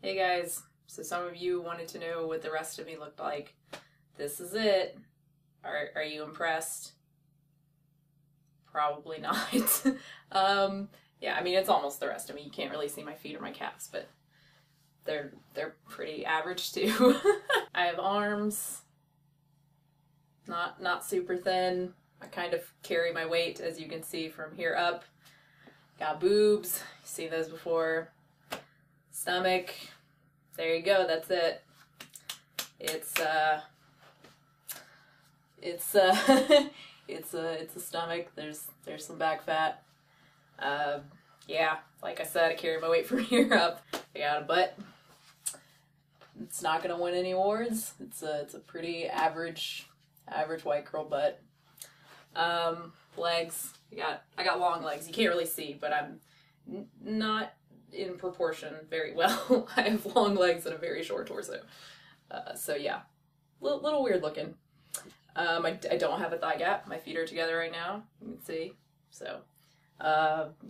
Hey guys, so some of you wanted to know what the rest of me looked like. This is it. Are you impressed? Probably not. Yeah, I mean, it's almost the rest of me. You can't really see my feet or my calves, but they're pretty average too. I have arms, not super thin. I kind of carry my weight, as you can see, from here up. Got boobs, you've seen those before. Stomach, there you go, that's it. It's a stomach. There's some back fat. Yeah, like I said, I carry my weight from here up. I got a butt. It's not gonna win any awards. It's a pretty average white girl butt. Legs. I got long legs. You can't really see, but I'm not in proportion very well. I have long legs and a very short torso. So yeah, little weird looking. I don't have a thigh gap. My feet are together right now. You can see. So,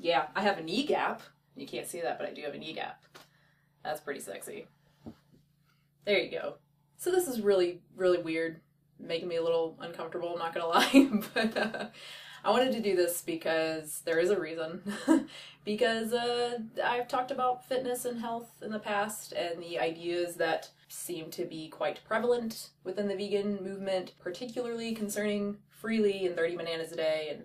yeah, I have a knee gap. You can't see that, but I do have a knee gap. That's pretty sexy. There you go. So this is really, really weird. Making me a little uncomfortable, I'm not gonna lie. But I wanted to do this because there is a reason. Because I've talked about fitness and health in the past, and the ideas that seem to be quite prevalent within the vegan movement, particularly concerning freely and 30 bananas a day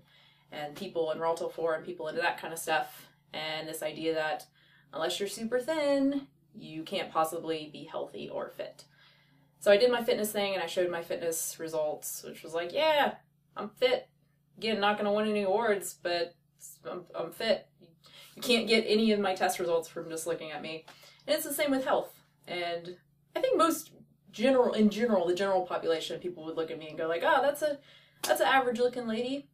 and people in Raw till 4 and people into that kind of stuff. And this idea that unless you're super thin, you can't possibly be healthy or fit. So I did my fitness thing and I showed my fitness results, which was like, yeah, I'm fit. Again, not going to win any awards, but I'm fit. You can't get any of my test results from just looking at me. And it's the same with health. And I think in general, the general population of people would look at me and go like, oh, that's an average looking lady.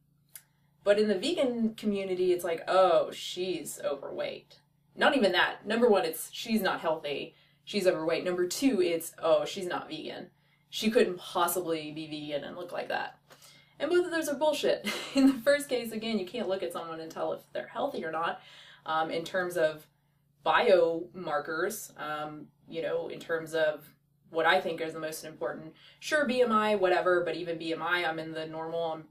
But in the vegan community, it's like, oh, she's overweight. Not even that. Number one, it's she's not healthy. She's overweight. Number two, it's, oh, she's not vegan. She couldn't possibly be vegan and look like that. And both of those are bullshit. In the first case, again, you can't look at someone and tell if they're healthy or not. In terms of biomarkers, you know, in terms of what I think is the most important. Sure, BMI, whatever, but even BMI, I'm in the normal. I'm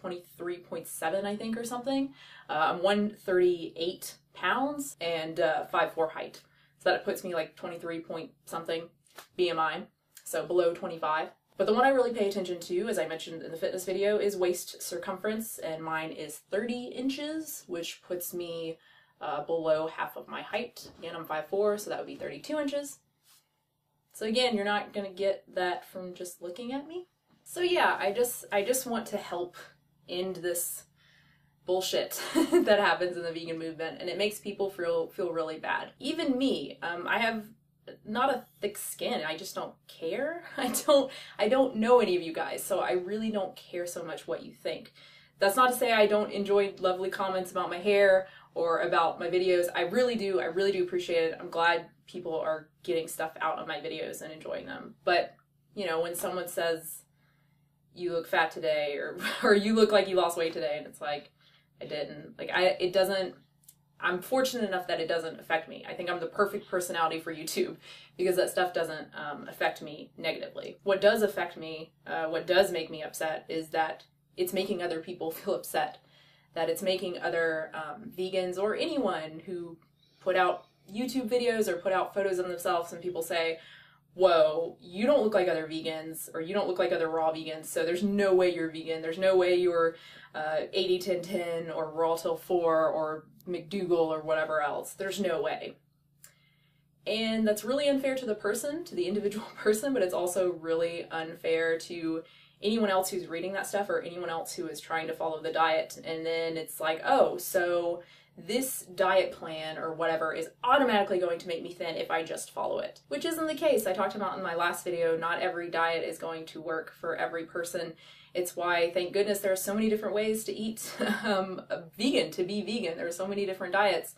23.7, I think, or something. I'm 138 pounds and 5'4" height. So that puts me like 23 point something BMI, so below 25. But the one I really pay attention to, as I mentioned in the fitness video, is waist circumference, and mine is 30 inches, which puts me below half of my height. Again, I'm 5'4", so that would be 32 inches. So again, you're not gonna get that from just looking at me. So yeah, I just want to help end this bullshit that happens in the vegan movement, and it makes people feel really bad. Even me, I have not a thick skin. I just don't care. I don't know any of you guys, so I really don't care so much what you think. That's not to say I don't enjoy lovely comments about my hair or about my videos. I really do appreciate it. I'm glad people are getting stuff out of my videos and enjoying them. But, you know, when someone says, you look fat today, or you look like you lost weight today, and it's like, I didn't. Like, it doesn't, I'm fortunate enough that it doesn't affect me. I think I'm the perfect personality for YouTube because that stuff doesn't affect me negatively. What does affect me, what does make me upset is that it's making other people feel upset. That it's making other vegans or anyone who put out YouTube videos or put out photos of themselves and people say, whoa, you don't look like other vegans, or you don't look like other raw vegans, so there's no way you're vegan, there's no way you're 80-10-10 or Raw till 4 or McDougal or whatever else. There's no way. And that's really unfair to the person, to the individual person, but it's also really unfair to anyone else who's reading that stuff or anyone else who is trying to follow the diet. And then it's like, oh, so this diet plan or whatever is automatically going to make me thin if I just follow it. Which isn't the case. I talked about in my last video, not every diet is going to work for every person. It's why, thank goodness, there are so many different ways to eat vegan, to be vegan. There are so many different diets.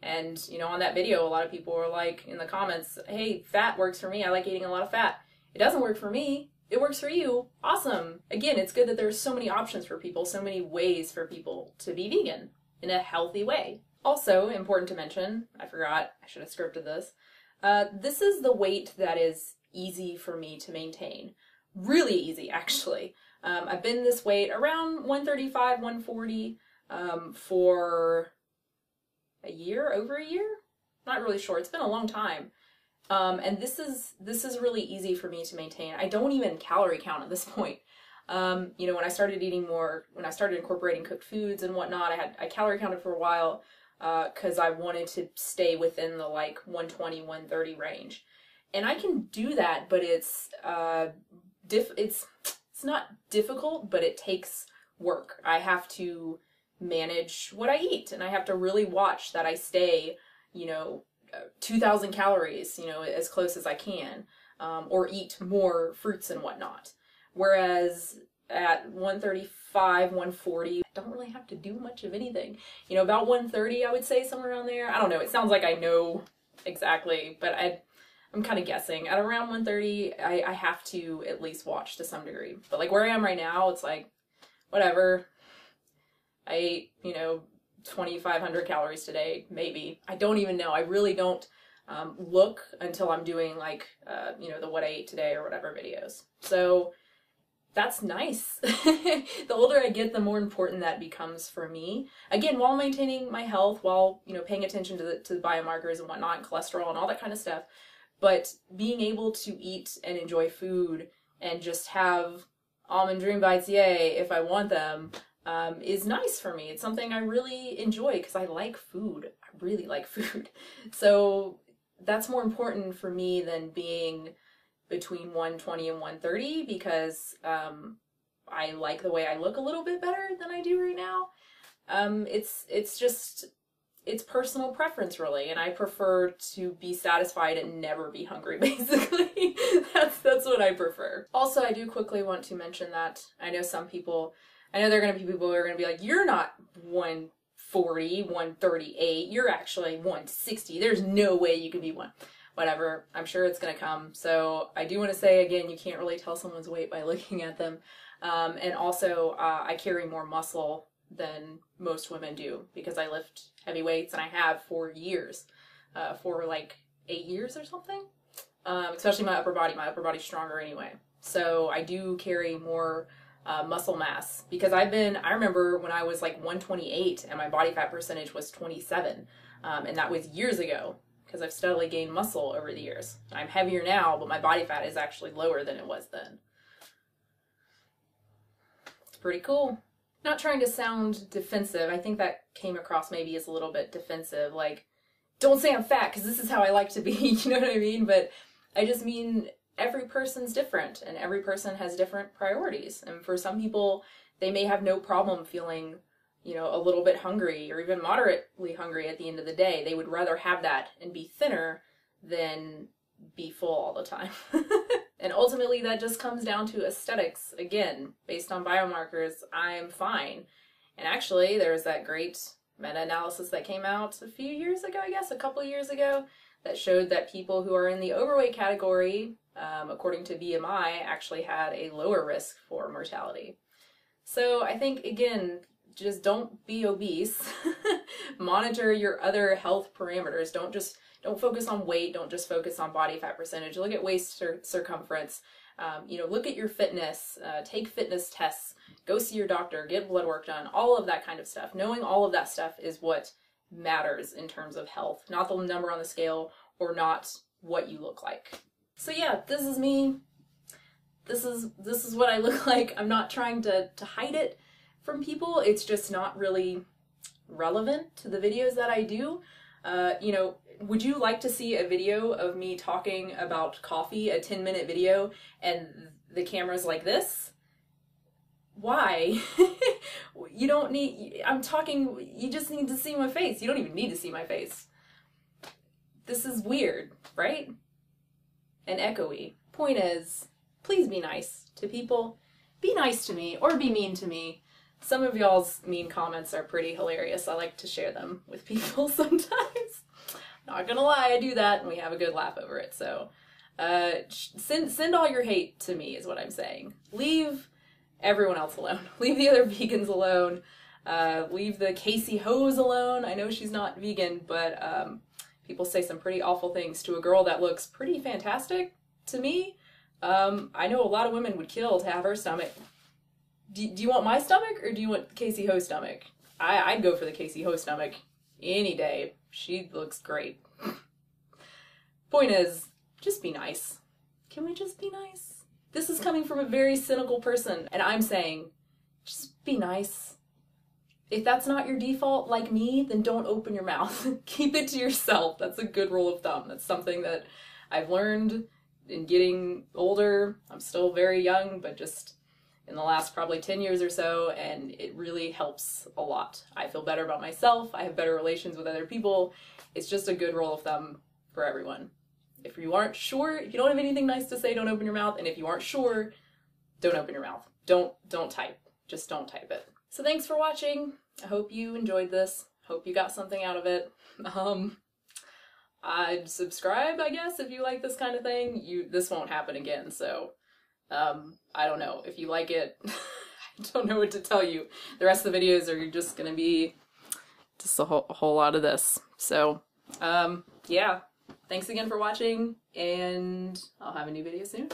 And, you know, on that video, a lot of people were like, in the comments, hey, fat works for me. I like eating a lot of fat. It doesn't work for me. It works for you. Awesome. Again, it's good that there's so many options for people, so many ways for people to be vegan in a healthy way. Also, important to mention, I forgot, I should have scripted this, This is the weight that is easy for me to maintain. Really easy, actually. I've been this weight around 135, 140 for a year, over a year? Not really sure. It's been a long time. And this is really easy for me to maintain. I don't even calorie count at this point. You know, when I started eating more, when I started incorporating cooked foods and whatnot, I calorie counted for a while, because I wanted to stay within the like 120, 130 range. And I can do that, but it's not difficult, but it takes work. I have to manage what I eat, and I have to really watch that I stay, you know, 2,000 calories, you know, as close as I can, or eat more fruits and whatnot. Whereas at 135, 140, I don't really have to do much of anything. You know, about 130, I would say, somewhere around there. I don't know, it sounds like I know exactly, but I'm kind of guessing. At around 130, I have to at least watch to some degree. But like where I am right now, it's like, whatever. I ate, you know, 2,500 calories today, maybe. I don't even know. I really don't look until I'm doing like, you know, the what I ate today or whatever videos. So that's nice. The older I get, the more important that becomes for me. Again, while maintaining my health, while, you know, paying attention to the biomarkers and whatnot, and cholesterol and all that kind of stuff. But being able to eat and enjoy food and just have almond dream bites, yay, if I want them, is nice for me. It's something I really enjoy because I like food. I really like food. So that's more important for me than being between 120 and 130 because I like the way I look a little bit better than I do right now. It's just, it's personal preference really, and I prefer to be satisfied and never be hungry, basically. That's what I prefer. Also, I do quickly want to mention that I know there are going to be people who are going to be like, you're not 140, 138, you're actually 160. There's no way you can be one. Whatever, I'm sure it's going to come. So I do want to say, again, you can't really tell someone's weight by looking at them. And also, I carry more muscle than most women do because I lift heavy weights, and I have for years, for like 8 years or something. Especially my upper body. My upper body's stronger anyway. So I do carry more muscle mass because I remember when I was like 128 and my body fat percentage was 27. And that was years ago because I've steadily gained muscle over the years. I'm heavier now, but my body fat is actually lower than it was then. It's pretty cool. Not trying to sound defensive. I think that came across maybe as a little bit defensive. Like, don't say I'm fat because this is how I like to be. You know what I mean? But I just mean every person's different and every person has different priorities. And for some people, they may have no problem feeling, you know, a little bit hungry or even moderately hungry at the end of the day. They would rather have that and be thinner than be full all the time. And ultimately that just comes down to aesthetics. Again, based on biomarkers, I'm fine. And actually there's that great meta-analysis that came out a few years ago, I guess, a couple of years ago, that showed that people who are in the overweight category, according to BMI, actually had a lower risk for mortality. So I think, again, just don't be obese. Monitor your other health parameters. Don't focus on weight. Don't just focus on body fat percentage. Look at waist circumference. You know, look at your fitness. Take fitness tests. Go see your doctor. Get blood work done. All of that kind of stuff. Knowing all of that stuff is what matters in terms of health, not the number on the scale or not what you look like. So yeah, this is me. This is what I look like. I'm not trying to hide it from people. It's just not really relevant to the videos that I do. You know, would you like to see a video of me talking about coffee, a 10-minute video, and the camera's like this? Why? You don't need, I'm talking, you just need to see my face. You don't even need to see my face. This is weird, right? And echoey. Point is, please be nice to people. Be nice to me, or be mean to me. Some of y'all's mean comments are pretty hilarious. I like to share them with people sometimes. Not gonna lie, I do that, and we have a good laugh over it. So, send all your hate to me, is what I'm saying. Leave everyone else alone. Leave the other vegans alone. Leave the Casey Hose alone. I know she's not vegan, but People say some pretty awful things to a girl that looks pretty fantastic to me. I know a lot of women would kill to have her stomach. Do you want my stomach, or do you want Casey Ho's stomach? I'd go for the Casey Ho stomach any day. She looks great. Point is, just be nice. Can we just be nice? This is coming from a very cynical person, and I'm saying, just be nice. If that's not your default, like me, then don't open your mouth. Keep it to yourself. That's a good rule of thumb. That's something that I've learned in getting older. I'm still very young, but just in the last probably 10 years or so, and it really helps a lot. I feel better about myself. I have better relations with other people. It's just a good rule of thumb for everyone. If you aren't sure, if you don't have anything nice to say, don't open your mouth. And if you aren't sure, don't open your mouth. Don't type. Just don't type it. So thanks for watching. I hope you enjoyed this. Hope you got something out of it. I'd subscribe, I guess, if you like this kind of thing. This won't happen again, so I don't know. If you like it, I don't know what to tell you. The rest of the videos are just gonna be just a whole lot of this. So, yeah. Thanks again for watching, and I'll have a new video soon.